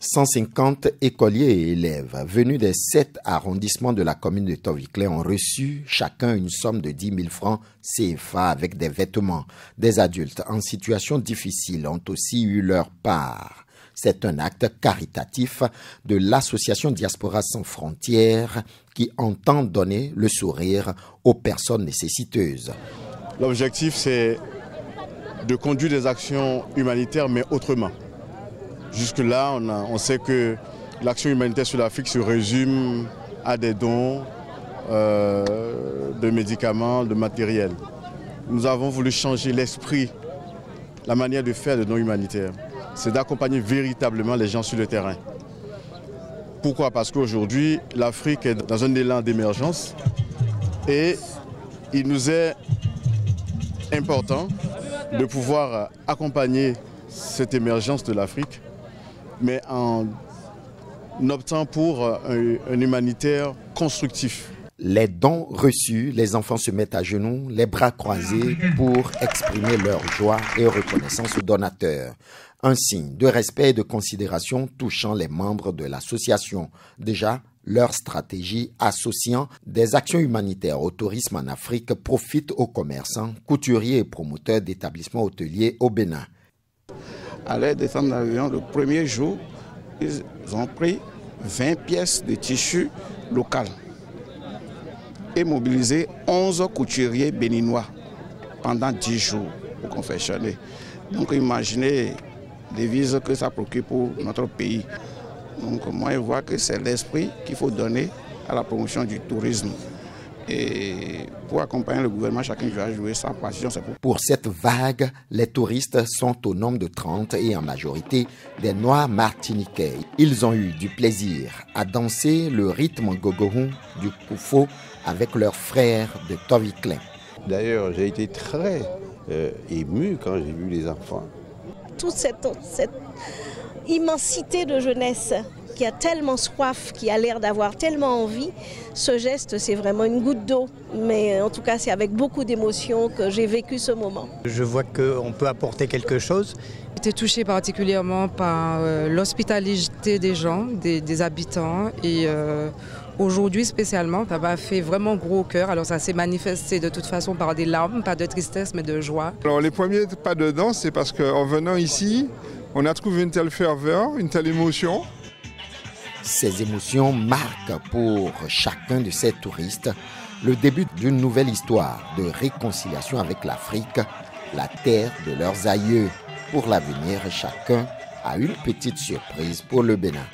150 écoliers et élèves venus des 7 arrondissements de la commune de Tovikle ont reçu chacun une somme de 10 000 francs CFA avec des vêtements. Des adultes en situation difficile ont aussi eu leur part. C'est un acte caritatif de l'association Diaspora sans frontières qui entend donner le sourire aux personnes nécessiteuses. L'objectif, c'est de conduire des actions humanitaires, mais autrement. Jusque-là, on sait que l'action humanitaire sur l'Afrique se résume à des dons de médicaments, de matériel. Nous avons voulu changer l'esprit, la manière de faire des dons humanitaires. C'est d'accompagner véritablement les gens sur le terrain. Pourquoi? Parce qu'aujourd'hui, l'Afrique est dans un élan d'émergence et il nous est important de pouvoir accompagner cette émergence de l'Afrique, mais en optant pour un humanitaire constructif. Les dons reçus, les enfants se mettent à genoux, les bras croisés pour exprimer leur joie et reconnaissance aux donateurs. Un signe de respect et de considération touchant les membres de l'association. Déjà, leur stratégie associant des actions humanitaires au tourisme en Afrique profite aux commerçants, couturiers et promoteurs d'établissements hôteliers au Bénin. À leur descente d'avion, le premier jour, ils ont pris 20 pièces de tissu local et mobilisé 11 couturiers béninois pendant 10 jours pour confectionner. Donc imaginez les devises que ça procure pour notre pays. Donc moi je vois que c'est l'esprit qu'il faut donner à la promotion du tourisme. Et pour accompagner le gouvernement, chacun doit jouer sa passion. Pour cette vague, les touristes sont au nombre de 30 et en majorité des Noirs martiniquais. Ils ont eu du plaisir à danser le rythme gogohou du Koufo avec leurs frères de Tovikle. D'ailleurs, j'ai été très ému quand j'ai vu les enfants. Toute cette immensité de jeunesse qui a tellement soif, qui a l'air d'avoir tellement envie, ce geste c'est vraiment une goutte d'eau. Mais en tout cas c'est avec beaucoup d'émotion que j'ai vécu ce moment. Je vois qu'on peut apporter quelque chose. J'étais touchée particulièrement par l'hospitalité des gens, des habitants et aujourd'hui spécialement, ça m'a fait vraiment gros au cœur. Alors ça s'est manifesté de toute façon par des larmes, pas de tristesse mais de joie. Alors les premiers pas de danse, c'est parce qu'en venant ici, on a trouvé une telle ferveur, une telle émotion. Ces émotions marquent pour chacun de ces touristes le début d'une nouvelle histoire de réconciliation avec l'Afrique, la terre de leurs aïeux. Pour l'avenir, chacun a une petite surprise pour le Bénin.